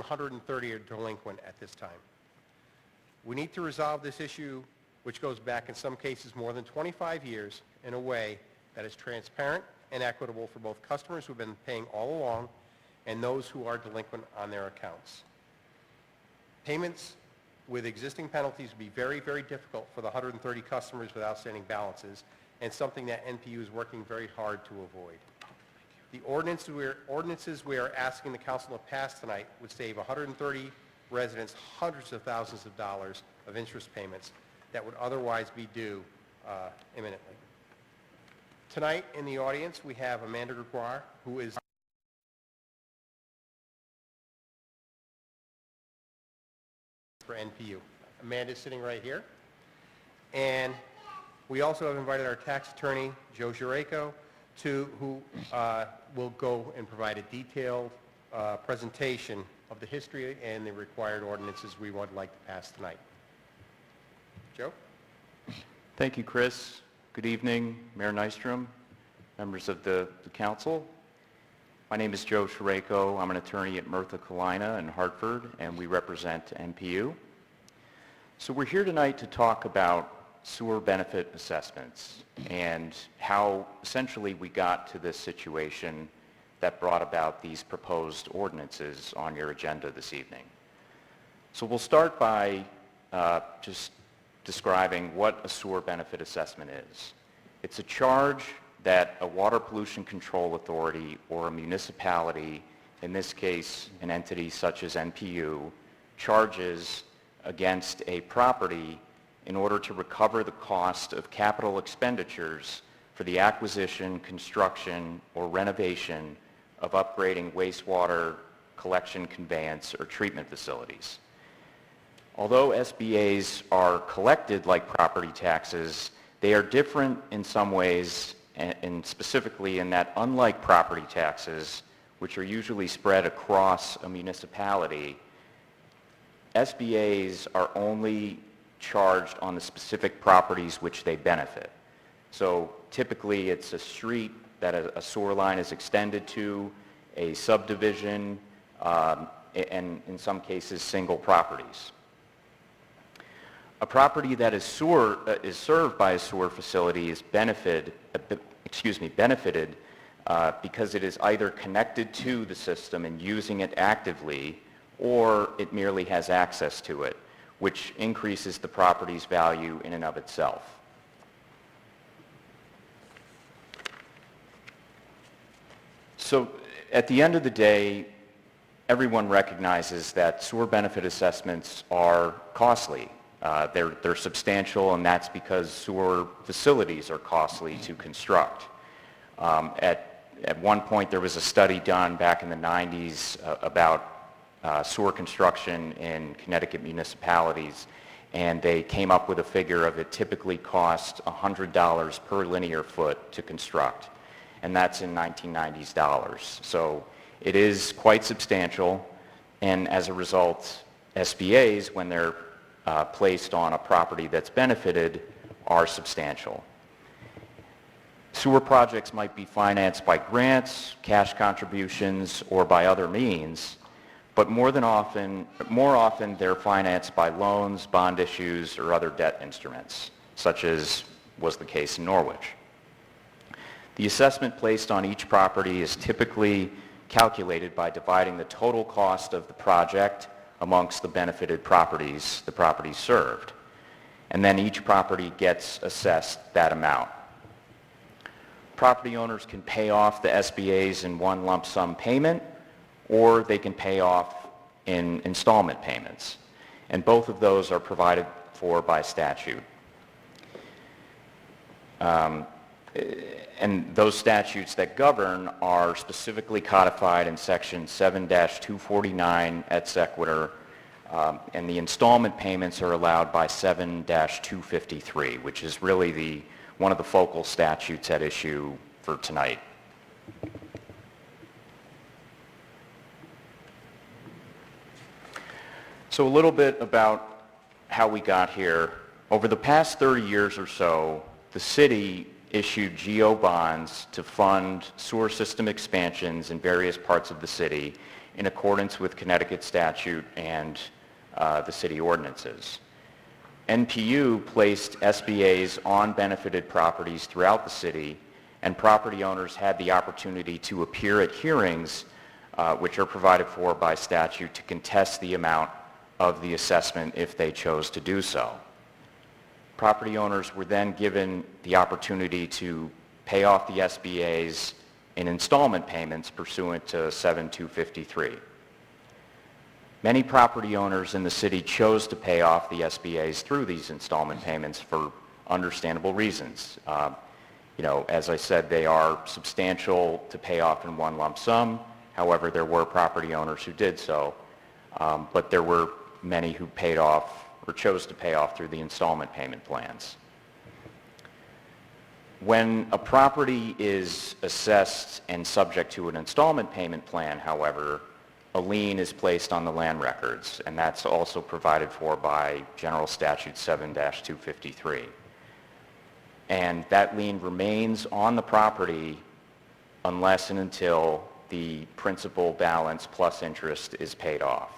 130 are delinquent at this time. We need to resolve this issue, which goes back in some cases more than 25 years, in a way that is transparent and equitable for both customers who have been paying all along and those who are delinquent on their accounts. Payments with existing penalties would be very, very difficult for the 130 customers with outstanding balances, and something that NPU is working very hard to avoid. The ordinances we are asking the council to pass tonight would save 130 residents hundreds of thousands of dollars of interest payments that would otherwise be due imminently. Tonight in the audience we have Amanda Gregoire, who is for NPU. Amanda is sitting right here. And we also have invited our tax attorney, Joe Jureko, who will go and provide a detailed presentation of the history and the required ordinances we would like to pass tonight. Joe? Thank you, Chris. Good evening, Mayor Nystrom, members of the council. My name is Joe Jureko. I'm an attorney at Murtha Cullina in Hartford, and we represent NPU. So we're here tonight to talk about sewer benefit assessments and how essentially we got to this situation that brought about these proposed ordinances on your agenda this evening. So we'll start by just describing what a sewer benefit assessment is. It's a charge that a water pollution control authority or a municipality, in this case an entity such as NPU, charges against a property in order to recover the cost of capital expenditures for the acquisition, construction, or renovation of upgrading wastewater collection, conveyance, or treatment facilities. Although SBAs are collected like property taxes, they are different in some ways, and specifically in that unlike property taxes, which are usually spread across a municipality, SBAs are only charged on the specific properties which they benefit. So typically it's a street that a sewer line is extended to, a subdivision, and in some cases single properties. A property that is served by a sewer facility is benefited because it is either connected to the system and using it actively, or it merely has access to it, which increases the property's value in and of itself. So at the end of the day, everyone recognizes that sewer benefit assessments are costly. They're substantial, and that's because sewer facilities are costly to construct. At one point, there was a study done back in the 90s about sewer construction in Connecticut municipalities, and they came up with a figure of it typically costs $100 per linear foot to construct, and that's in 1990s dollars. So it is quite substantial, and as a result, SBAs, when they're placed on a property that's benefited, are substantial. Sewer projects might be financed by grants, cash contributions, or by other means, but more often they're financed by loans, bond issues, or other debt instruments, such as was the case in Norwich. The assessment placed on each property is typically calculated by dividing the total cost of the project amongst the benefited properties, the properties served. And then each property gets assessed that amount. Property owners can pay off the SBAs in one lump sum payment, or they can pay off in installment payments. And both of those are provided for by statute. And those statutes that govern are specifically codified in Section 7-249 et sequitur, and the installment payments are allowed by 7-253, which is really one of the focal statutes at issue for tonight. So a little bit about how we got here. Over the past 30 years or so, the city issued GO bonds to fund sewer system expansions in various parts of the city, in accordance with Connecticut statute and the city ordinances. NPU placed SBAs on benefited properties throughout the city, and property owners had the opportunity to appear at hearings, which are provided for by statute, to contest the amount of the assessment if they chose to do so. Property owners were then given the opportunity to pay off the SBAs in installment payments pursuant to 7253. Many property owners in the city chose to pay off the SBAs through these installment payments for understandable reasons. As I said, they are substantial to pay off in one lump sum. However, there were property owners who did so, but there were many who paid off or chose to pay off through the installment payment plans. When a property is assessed and subject to an installment payment plan, however, a lien is placed on the land records, and that's also provided for by General Statute 7-253. And that lien remains on the property unless and until the principal balance plus interest is paid off.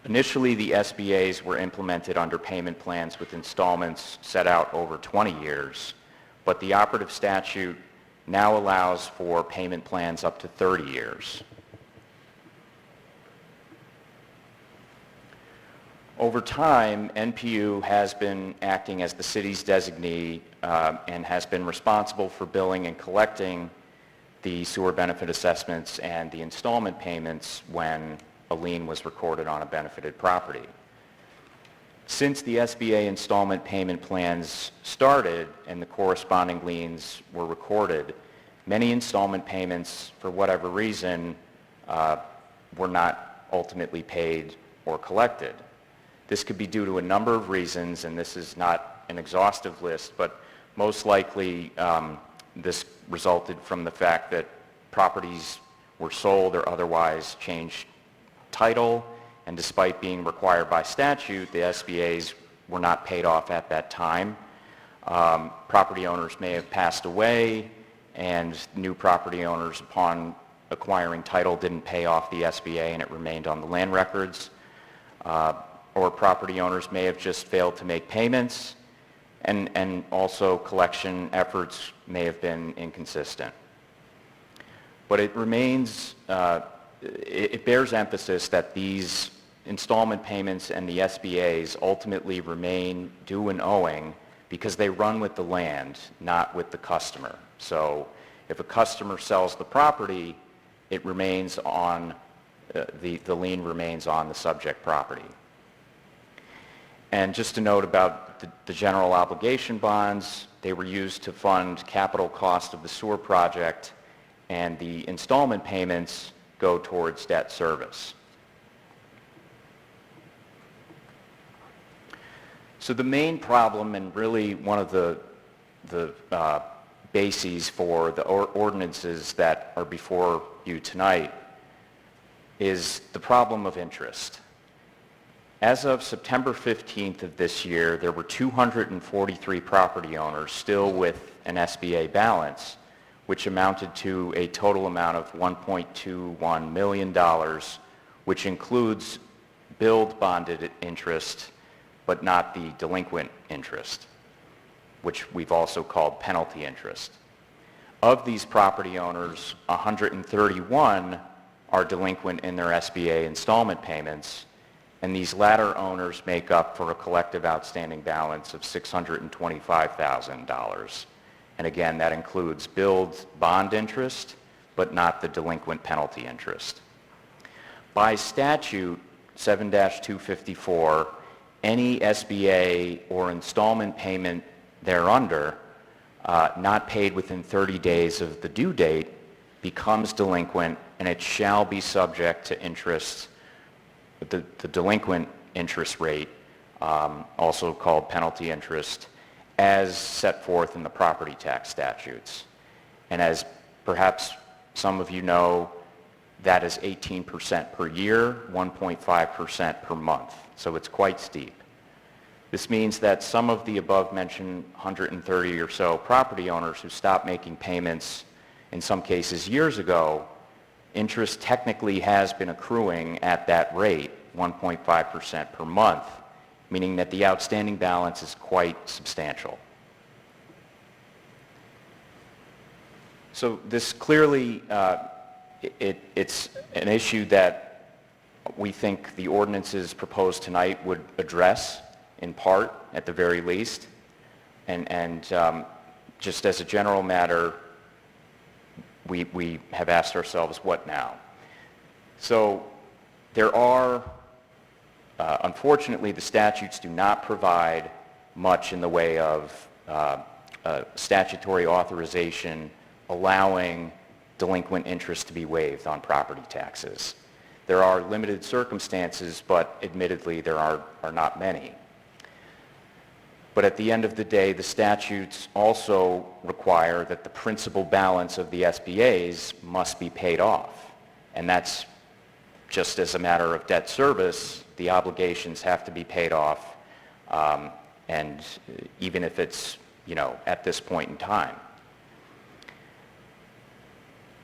Initially, the SBAs were implemented under payment plans with installments set out over 20 years, but the operative statute now allows for payment plans up to 30 years. Over time, NPU has been acting as the city's designee and has been responsible for billing and collecting the sewer benefit assessments and the installment payments when a lien was recorded on a benefited property. Since the SBA installment payment plans started and the corresponding liens were recorded, many installment payments, for whatever reason, were not ultimately paid or collected. This could be due to a number of reasons, and this is not an exhaustive list, but most likely this resulted from the fact that properties were sold or otherwise changed title, and despite being required by statute, the SBAs were not paid off at that time. Property owners may have passed away, and new property owners, upon acquiring title, didn't pay off the SBA and it remained on the land records. Or property owners may have just failed to make payments, and also collection efforts may have been inconsistent. But it remains, it bears emphasis that these installment payments and the SBAs ultimately remain due and owing because they run with the land, not with the customer. So if a customer sells the property, it remains on, the lien remains on the subject property. And just a note about the general obligation bonds, they were used to fund capital cost of the sewer project, and the installment payments go towards debt service. So the main problem, and really one of the bases for the ordinances that are before you tonight, is the problem of interest. As of September 15th of this year, there were 243 property owners still with an SBA balance, which amounted to a total amount of $1.21 million, which includes billed bonded interest, but not the delinquent interest, which we've also called penalty interest. Of these property owners, 131 are delinquent in their SBA installment payments, and these latter owners make up for a collective outstanding balance of $625,000. And again, that includes billed bond interest, but not the delinquent penalty interest. By statute 7-254, any SBA or installment payment thereunder not paid within 30 days of the due date becomes delinquent, and it shall be subject to interest, the delinquent interest rate, also called penalty interest, as set forth in the property tax statutes. And as perhaps some of you know, that is 18% per year, 1.5% per month. So it's quite steep. This means that some of the above-mentioned 130 or so property owners who stopped making payments, in some cases years ago, interest technically has been accruing at that rate, 1.5% per month, meaning that the outstanding balance is quite substantial. So this clearly, it's an issue that we think the ordinances proposed tonight would address, in part, at the very least. And just as a general matter, we have asked ourselves, what now? So there are, unfortunately, the statutes do not provide much in the way of statutory authorization allowing delinquent interest to be waived on property taxes. There are limited circumstances, but admittedly there are not many. But at the end of the day, the statutes also require that the principal balance of the SBAs must be paid off. And that's just as a matter of debt service, the obligations have to be paid off, and even if it's, at this point in time.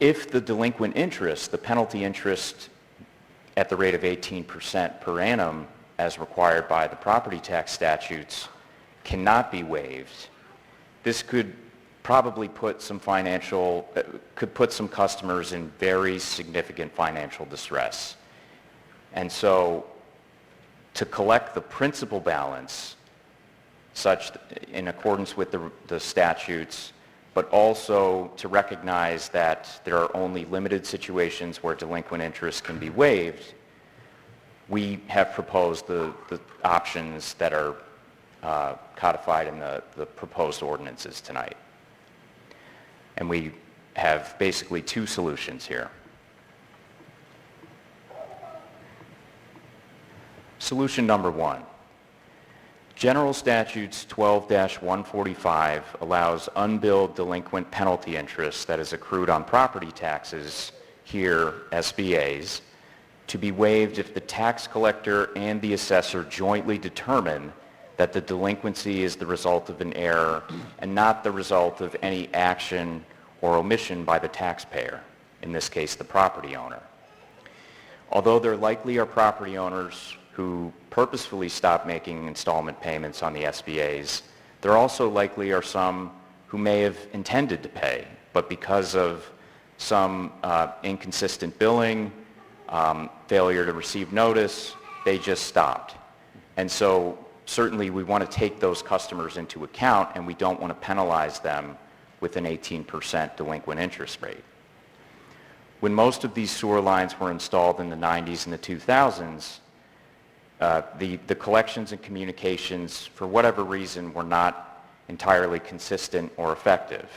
If the delinquent interest, the penalty interest at the rate of 18% per annum, as required by the property tax statutes, cannot be waived, this could probably put some customers in very significant financial distress. And so to collect the principal balance in accordance with the statutes, but also to recognize that there are only limited situations where delinquent interest can be waived, we have proposed the options that are codified in the proposed ordinances tonight. And we have basically two solutions here. Solution number one. General Statutes 12-145 allows unbilled delinquent penalty interest that is accrued on property taxes, here SBAs, to be waived if the tax collector and the assessor jointly determine that the delinquency is the result of an error and not the result of any action or omission by the taxpayer, in this case the property owner. Although there likely are property owners who purposefully stop making installment payments on the SBAs, there also likely are some who may have intended to pay, but because of some inconsistent billing, failure to receive notice, they just stopped. And so certainly we want to take those customers into account, and we don't want to penalize them with an 18% delinquent interest rate. When most of these sewer lines were installed in the 90s and the 2000s, the collections and communications, for whatever reason, were not entirely consistent or effective.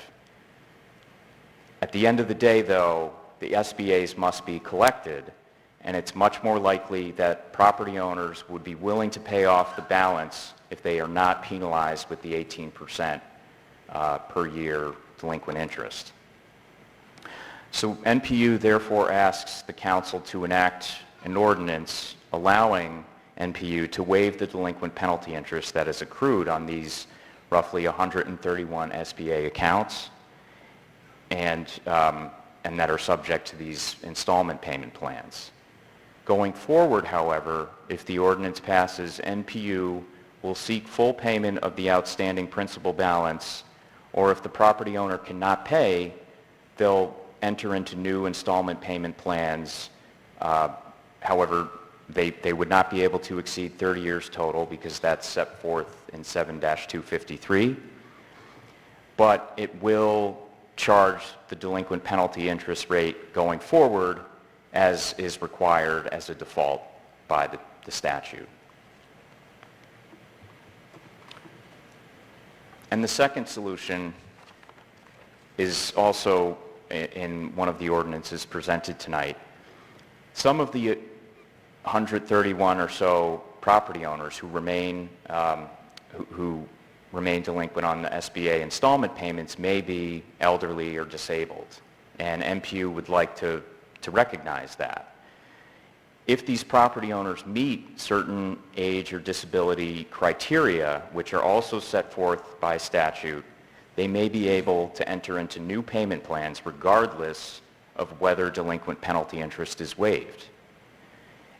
At the end of the day, though, the SBAs must be collected, and it's much more likely that property owners would be willing to pay off the balance if they are not penalized with the 18% per year delinquent interest. So NPU therefore asks the Council to enact an ordinance allowing NPU to waive the delinquent penalty interest that is accrued on these roughly 131 SBA accounts and that are subject to these installment payment plans. Going forward, however, if the ordinance passes, NPU will seek full payment of the outstanding principal balance, or if the property owner cannot pay, they'll enter into new installment payment plans. However, they would not be able to exceed 30 years total because that's set forth in 7-253, but it will charge the delinquent penalty interest rate going forward as is required as a default by the statute. And the second solution is also in one of the ordinances presented tonight. Some of the 131 or so property owners who remain delinquent on the SBA installment payments may be elderly or disabled, and NPU would like to recognize that. If these property owners meet certain age or disability criteria, which are also set forth by statute, they may be able to enter into new payment plans regardless of whether delinquent penalty interest is waived.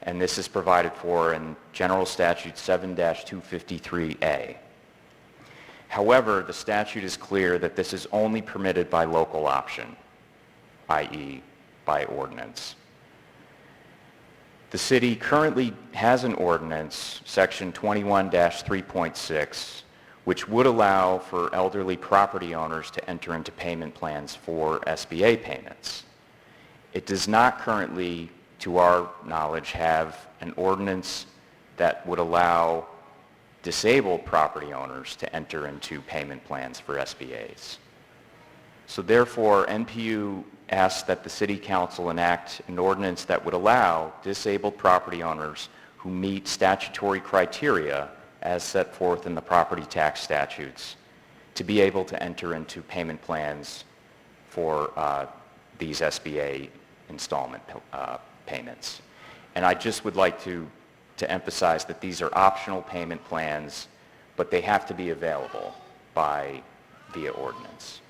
And this is provided for in General Statute 7-253A. However, the statute is clear that this is only permitted by local option, i.e. by ordinance. The city currently has an ordinance, section 21-3.6, which would allow for elderly property owners to enter into payment plans for SBA payments. It does not currently, to our knowledge, have an ordinance that would allow disabled property owners to enter into payment plans for SBAs. So therefore, NPU asks that the City Council enact an ordinance that would allow disabled property owners who meet statutory criteria as set forth in the property tax statutes to be able to enter into payment plans for these SBA installment payments. And I just would like to emphasize that these are optional payment plans, but they have to be available via ordinance.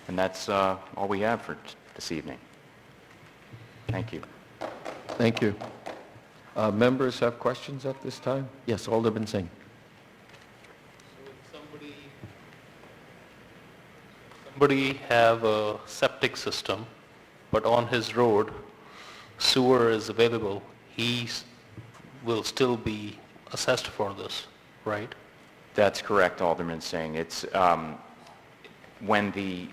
And that's all we have for this evening. Thank you. Thank you. Members have questions at this time? Yes, Alderman Singh. Somebody have a septic system, but on his road, sewer is available, he will still be assessed for this, right? That's correct, Alderman Singh. It's when the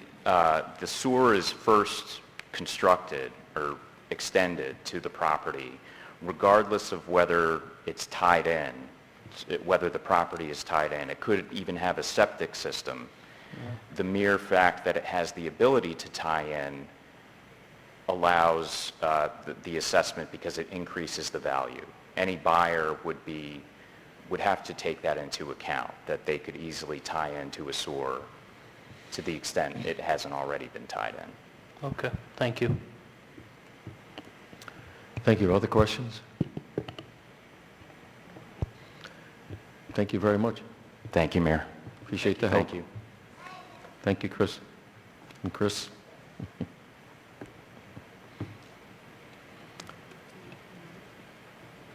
sewer is first constructed or extended to the property, regardless of whether it's tied in, whether the property is tied in, it could even have a septic system. Yeah. The mere fact that it has the ability to tie in allows the assessment because it increases the value. Any buyer would have to take that into account, that they could easily tie into a sewer to the extent it hasn't already been tied in. Okay, thank you. Thank you. Other questions? Thank you very much. Thank you, Mayor. Appreciate the help. Thank you. Thank you, Chris. And Chris?